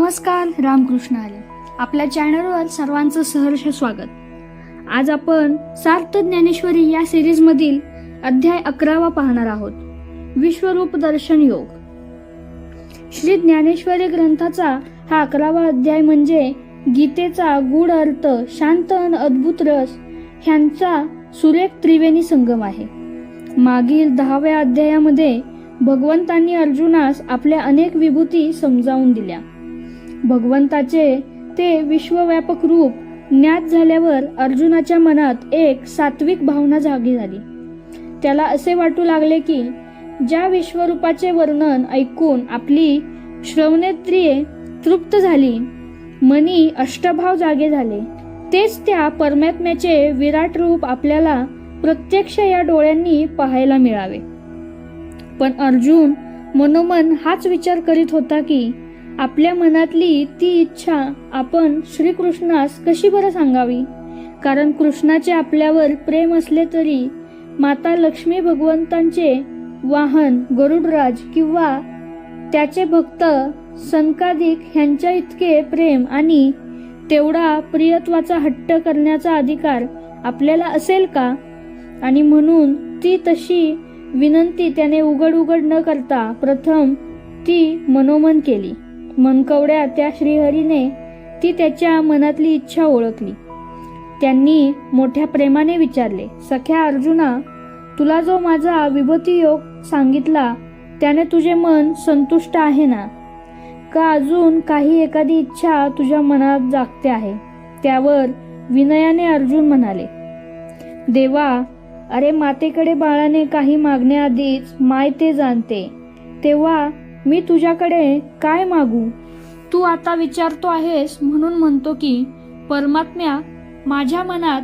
नमस्कार, रामकृष्ण हरी. आपल्या चॅनलवर सर्वांचं सहर्ष स्वागत. आज आपण सार्थ ज्ञानेश्वरी या सिरीज मधील अध्याय 11 पाहणार आहोत. विश्वरूप दर्शन योग. श्री ज्ञानेश्वरी ग्रंथाचा हा 11वा अध्याय म्हणजे गीतेचा गूढ अर्थ, शांत अन अद्भुत रस ह्यांचा सुरेख त्रिवेणी संगम आहे. मागील 10व्या अध्यायामध्ये भगवंतांनी अर्जुनास आपल्या अनेक विभूती समजावून दिल्या. भगवंताचे ते विश्वव्यापक रूप ज्ञात झाल्यावर अर्जुनाच्या मनात एक सात्विक भावना जागी झाली. त्याला असे वाटू लागले की ज्या विश्वरूपाचे वर्णन ऐकून आपली श्रवणेंद्रिये तृप्त झाली, मनी अष्टभाव जागे झाले, तेच त्या परमात्म्याचे विराट रूप आपल्याला प्रत्यक्ष या डोळ्यांनी पाहायला मिळावे. पण अर्जुन मनोमन हाच विचार करीत होता की आपल्या मनातली ती इच्छा आपण श्रीकृष्णास कशी बरं सांगावी. कारण कृष्णाचे आपल्यावर प्रेम असले तरी माता लक्ष्मी भगवंतांचे वाहन गरुडराज किंवा त्याचे भक्त सनकादिक ह्यांच्या इतके प्रेम आणि तेवढा प्रियत्वाचा हट्ट करण्याचा अधिकार आपल्याला असेल का. आणि म्हणून ती तशी विनंती त्याने उघड न करता प्रथम ती मनोमन केली. मनकवड्या त्या श्रीहरीने ती त्याच्या मनातली इच्छा ओळखली. त्यांनी मोठ्या प्रेमाने विचारले, सख्या अर्जुना, तुला जो माझा विभूती योग सांगितला त्याने तुझे मन संतुष्ट आहे ना, का अजून काही एखादी इच्छा तुझ्या मनात जागते आहे. त्यावर विनयाने अर्जुन म्हणाले, देवा, अरे मातेकडे बाळाने काही मागण्याआधीच माय ते जाणते, तेव्हा मी तुझ्याकडे काय मागू. तू आता विचारतो आहेस म्हणून म्हणतो की परमात्म्या, माझ्या मनात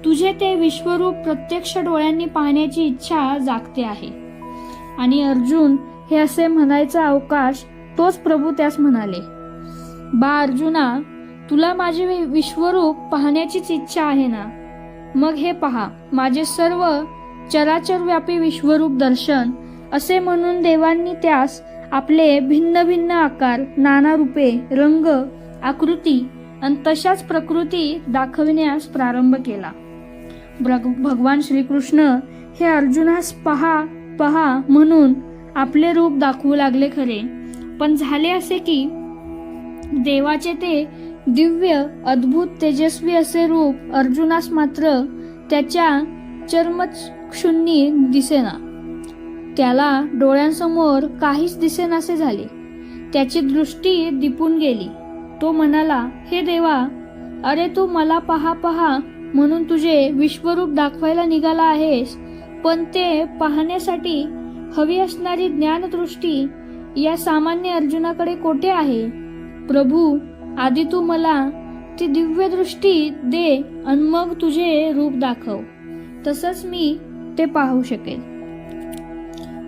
तुझे ते विश्वरूप प्रत्यक्ष डोळ्यांनी पाहण्याची इच्छा जागते आहे. आणि अर्जुन हे असे म्हणायचा अवकाश तोच प्रभू त्यास म्हणाले, बा अर्जुना, तुला माझे विश्वरूप पाहण्याचीच इच्छा आहे ना, मग हे पहा माझे सर्व चराचर व्यापी विश्वरूप दर्शन. असे म्हणून देवांनी त्यास आपले भिन्न भिन्न आकार, नाना रूपे, रंग, आकृती आणि तशाच प्रकृती दाखविण्यास प्रारंभ केला. भगवान श्रीकृष्ण हे अर्जुनास पहा पहा म्हणून आपले रूप दाखवू लागले खरे, पण झाले असे की देवाचे ते दिव्य अद्भुत तेजस्वी असे रूप अर्जुनास मात्र त्याच्या चर्मक्षुण्णी दिसेना. त्याला डोळ्यांसमोर काहीच दिसेनासे झाले. त्याची दृष्टी दिपून गेली. तो म्हणाला, हे देवा, अरे तू मला पहा पहा म्हणून तुझे विश्वरूप दाखवायला निघाला आहेस, पण ते पाहण्यासाठी हवी असणारी ज्ञानदृष्टी या सामान्य अर्जुनाकडे कोठे आहे. प्रभू, आधी तू मला ती दिव्य दृष्टी दे आणि मग तुझे रूप दाखव, तसंच मी ते पाहू शकेल.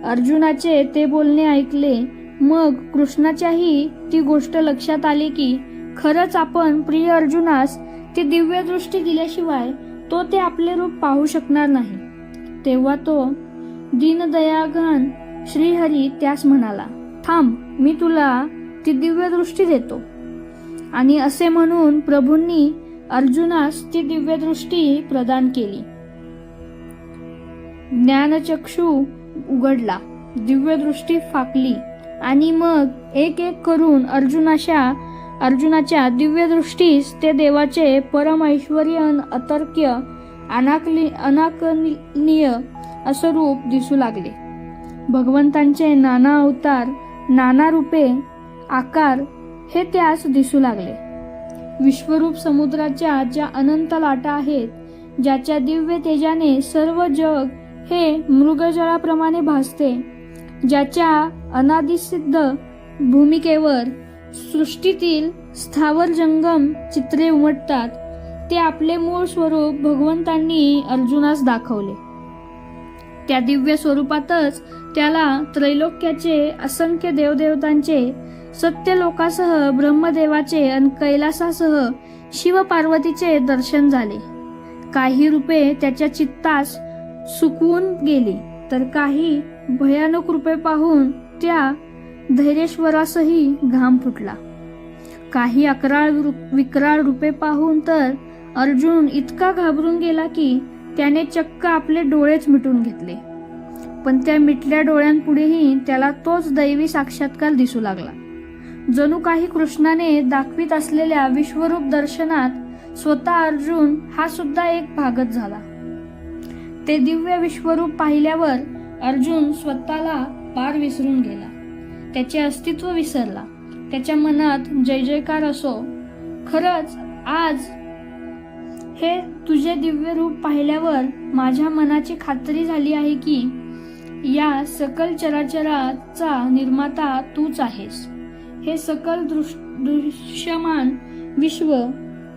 अर्जुनाचे ते बोलणे ऐकले. मग कृष्णाच्याही ती गोष्ट लक्षात आली की खरंच आपण प्रिय अर्जुनास ती दिव्य दृष्टी दिल्याशिवाय तो ते आपले रूप पाहू शकणार नाही. तेव्हा तो दीनदयाघन श्रीहरी त्यास म्हणाला, थांब, मी तुला ती दिव्य दृष्टी देतो. आणि असे म्हणून प्रभूंनी अर्जुनास ती दिव्य दृष्टी प्रदान केली. ज्ञानचक्षु उघडला, दिव्य दृष्टी फाकली आणि मग एक एक करून अर्जुनाच्या दिव्य दृष्टीस ते देवाचे परम ऐश्वर्य अतर्क्य अनाकलनीय असं रूप दिसू लागले. भगवंतांचे नाना अवतार, नाना रूपे, आकार हे त्यास दिसू लागले. विश्वरूप समुद्राच्या ज्या अनंत लाटा आहेत, ज्याच्या दिव्य तेजाने सर्व जग हे मृगजळाप्रमाणे भासते, ज्याच्या अनादिसिद्ध भूमिकेवर सृष्टीतील स्थावर जंगम चित्रे उमटतात, ते आपले मूळ स्वरूप भगवंतांनी अर्जुनास दाखवले. त्या दिव्य स्वरूपातच त्याला त्रैलोक्याचे, असंख्य देवदेवतांचे, सत्यलोकासह ब्रह्मदेवाचे आणि कैलासासह शिव पार्वतीचे दर्शन झाले. काही रूपे त्याच्या चित्तास सुकवून गेली, तर काही भयानक रूपे पाहून त्या धैर्येश्वरासही घाम फुटला. काही विक्राळ रूपे पाहून तर अर्जुन इतका घाबरून गेला की त्याने चक्क आपले डोळेच मिटून घेतले. पण त्या मिटल्या डोळ्यांपुढेही त्याला तोच दैवी साक्षात्कार दिसू लागला. जणू काही कृष्णाने दाखवीत असलेल्या विश्वरूप दर्शनात स्वतः अर्जुन हा सुद्धा एक भागच झाला. ते दिव्य विश्वरूप पाहिल्यावर अर्जुन स्वतःला पार विसरून गेला. त्याचे अस्तित्व विसरला. त्याच्या मनात जय जयकार असो. खरंच आज हे तुझे दिव्य रूप पाहिल्यावर माझ्या मनाची खात्री झाली आहे की या सकल चराचराचा निर्माता तूच आहेस. हे सकल दृश्यमान विश्व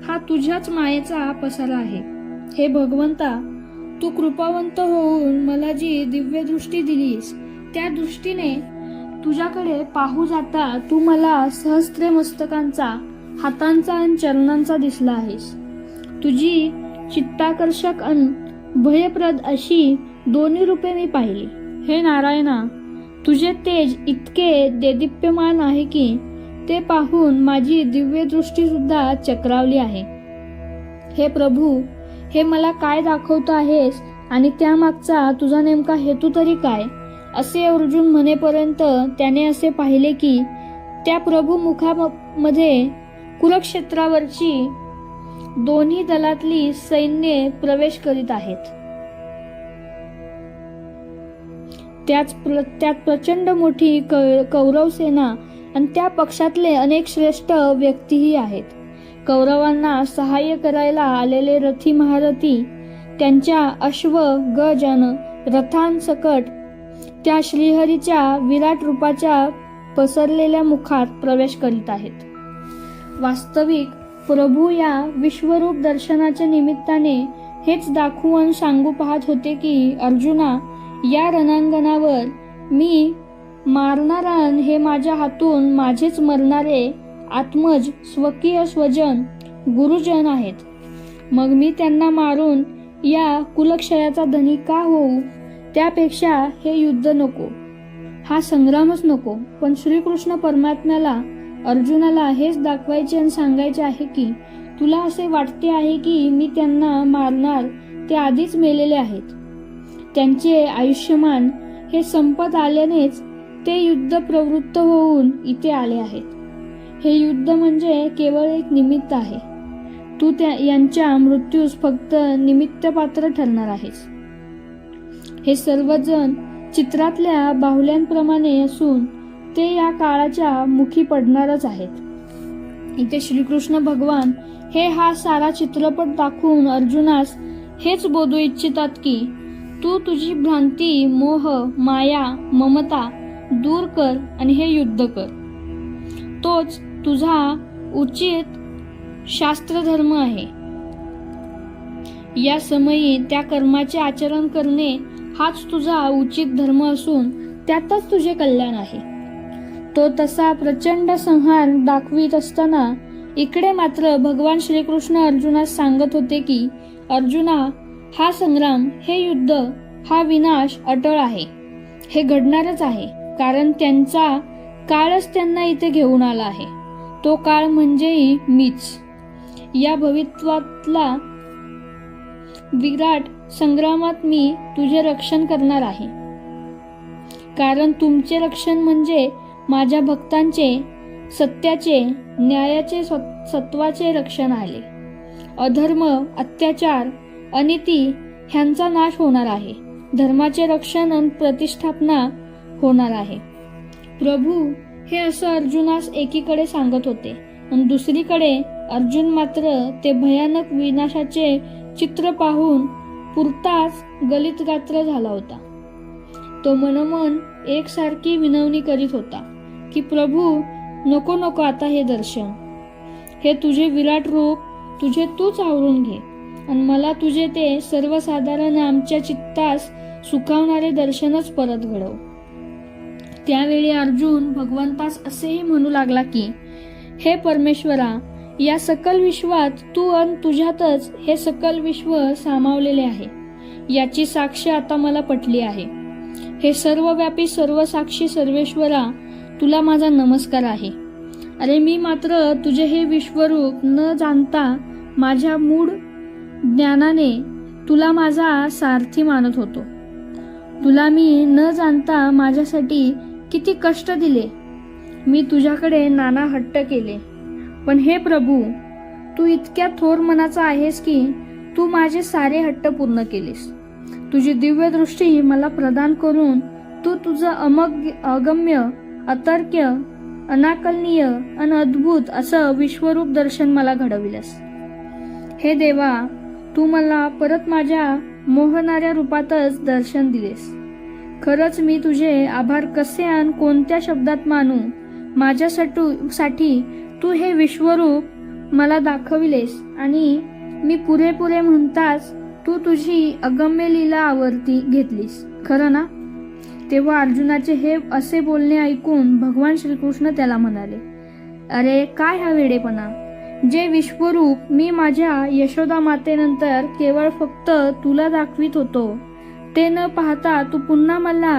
हा तुझ्याच मायेचा पसारा आहे. हे भगवंता, तू कृपावंत होऊन मला जी दिव्य दृष्टी दिलीस त्या दृष्टीने तुझ्याकडे पाहू जाता तू मला सहस्त्र मस्तकांचा, हातांचा आणि चरणांचा दिसला आहेस. तुझी चित्ताकर्षक आणि भयप्रद अशी दोन्ही रूपे मी पाहिली. हे नारायणा, तुझे तेज इतके देदीप्यमान आहे की ते पाहून माझी दिव्य दृष्टी सुद्धा चक्रावली आहे. हे प्रभू, हे मला काय दाखवत आहेस आणि त्यामागचा तुझा नेमका हेतू तरी काय, असे अर्जुन म्हणेपर्यंत त्याने असे पाहिले की त्या प्रभू मुखामध्ये कुरुक्षेत्रावरची दोन्ही दलातली सैन्ये प्रवेश करीत आहेत. त्यात प्रचंड मोठी कौरव सेना आणि त्या पक्षातले अनेक श्रेष्ठ व्यक्तीही आहेत. कौरवांना सहाय्य करायला आलेले रथी महारथी त्यांच्या अश्व गज रथांसकट त्या श्रीहरीच्या विराट रूपाच्या पसरलेल्या मुखात प्रवेश करीत आहेत. वास्तविक प्रभू या विश्वरूप दर्शनाच्या निमित्ताने हेच दाखवून सांगू पाहत होते की अर्जुना, या रणांगणावर मी मारणारा हे माझ्या हातून माझेच मरणारे आत्मज, स्वकीय स्वजन, गुरुजन आहेत. मग मी त्यांना मारून या कुलक्षयाचा धनी का होऊ? त्यापेक्षा हे युद्ध नको, हा संग्रामच नको. पण श्रीकृष्ण परमात्म्याला अर्जुनाला हेच दाखवायचे आणि सांगायचे आहे की तुला असे वाटते आहे की मी त्यांना मारणार, ते आधीच मेलेले आहेत. त्यांचे आयुष्यमान हे संपत आल्यानेच ते युद्ध प्रवृत्त होऊन इथे आले आहेत. हे युद्ध म्हणजे केवळ एक निमित्त आहे. तू यांच्या मृत्यूस फक्त निमित्त पात्र ठरणार आहेस. हे सर्वजण चित्रातल्या बाहुल्यांप्रमाणे असून ते या काळाच्या मुखी पडणारच आहेत. इथे श्रीकृष्ण भगवान हे हा सारा चित्रपट दाखवून अर्जुनास हेच बोधू इच्छितात की तू तुझी भ्रांती, मोह, माया, ममता दूर कर आणि हे युद्ध कर. तोच तुझा उचित शास्त्रधर्म आहे. या समयी त्या कर्माचे आचरण करणे हाच तुझा उचित धर्म असून त्यातच तुझे कल्याण आहे. तो तसा प्रचंड संहार दाखवित असताना इकडे मात्र भगवान श्रीकृष्ण अर्जुनास सांगत होते की अर्जुना, हा संग्राम, हे युद्ध, हा विनाश अटळ आहे. हे घडणारच आहे, कारण त्यांचा काळच त्यांना इथे घेऊन आला आहे. तो काळ म्हणजेही मीच. या भविष्यातला विराट संग्रामात मी तुझे रक्षण करणार आहे. कारण तुमचे रक्षण म्हणजे माझ्या भक्तांचे सत्याचे, न्यायाचे, सत्वाचे रक्षण आहे. अधर्म, अत्याचार, अनिती ह्यांचा नाश होणार आहे. धर्माचे रक्षण आणि प्रतिष्ठापना होणार आहे. प्रभू हे असं अर्जुनास एकीकडे सांगत होते आणि दुसरीकडे अर्जुन मात्र ते भयानक विनाशाचे चित्र पाहून पुरताच गलितगात्र झाला होता. तो मनोमन एकसारखी विनवणी करीत होता की प्रभू, नको नको आता हे दर्शन. हे तुझे विराट रूप तुझे तूच आवरून घे आणि मला तुझे ते सर्वसाधारण आमच्या चित्तास सुखावणारे दर्शनच परत घडव. त्यावेळी अर्जुन भगवंतास असेही म्हणू लागला की हे परमेश्वरा, या सकल विश्वात तू आणि तुझ्यातच हे सकल विश्व सामावलेले आहे. याची साक्ष आता मला पटली आहे. हे सर्वव्यापी, सर्वसाक्षी सर्वेश्वरा, तुला माझा नमस्कार आहे. अरे मी मात्र तुझे हे विश्वरूप न जाणता माझ्या मूळ ज्ञानाने तुला माझा सारथी मानत होतो. तुला मी न जाणता माझ्यासाठी किती कष्ट दिले. मी तुझ्याकडे नाना हट्ट केले. पण हे प्रभू, तू इतक्या थोर मनाचा आहेस की तू माझे सारे हट्ट पूर्ण केलेस. तुझी दिव्य दृष्टी मला प्रदान करून तू तुझं अगम्य, अतर्क्य, अनाकलनीय आणि अद्भुत असं विश्वरूप दर्शन मला घडविलंस. हे देवा, तू मला परत माझ्या मोहणाऱ्या रूपातच दर्शन दिलेस. खरंच मी तुझे आभार कसे आणि कोणत्या शब्दात मानू. माझ्यासाठी तू हे विश्वरूप मला दाखविलेस आणि मी पुरेपुरे म्हणताच तू तुझी अगम्य लीला आवर्ती घेतलीस, खरं ना? तेव्हा अर्जुनाचे हे असे बोलणे ऐकून भगवान श्रीकृष्ण त्याला म्हणाले, अरे काय हा वेडेपणा. जे विश्वरूप मी माझ्या यशोदा मातेनंतर केवळ फक्त तुला दाखवित होतो ते न पाहता तू पुन्हा मला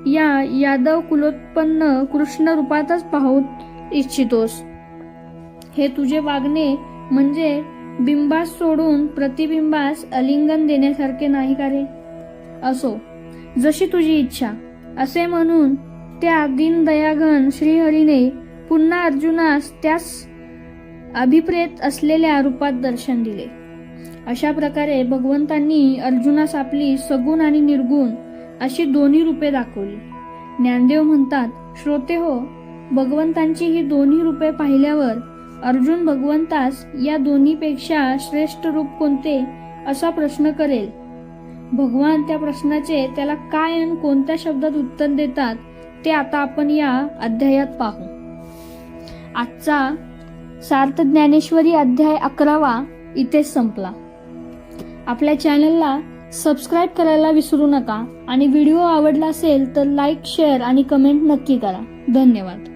या यादव कुलोत्पन्न कृष्ण रूपातच पाहू इच्छितोस. हे तुझे वागणे म्हणजे बिंबास सोडून प्रतिबिंबास आलिंगन देण्यासारखे नाही का रे? असो, जशी तुझी इच्छा, असे म्हणून त्या दीनदयाघन श्रीहरीने पुन्हा अर्जुनास त्यास अभिप्रेत असलेल्या रूपात दर्शन दिले. अशा प्रकारे भगवंतांनी अर्जुनास आपली सगुण आणि निर्गुण अशी दोन्ही रूपे दाखवली. ज्ञानदेव म्हणतात, श्रोते हो, भगवंतांची ही दोन्ही रूपे पाहिल्यावर अर्जुन भगवंतास या दोन्हीपेक्षा श्रेष्ठ रूप कोणते असा प्रश्न करेल. भगवान त्या प्रश्नाचे त्याला काय आणि कोणत्या शब्दात उत्तर देतात ते आता आपण या अध्यायात पाहू. आजचा सार्थ ज्ञानेश्वरी अध्याय 11 इथेच संपला. आपल्या चॅनलला सबस्क्राईब करायला विसरू नका आणि व्हिडिओ आवडला असेल तर लाईक, शेअर आणि कमेंट नक्की करा. धन्यवाद.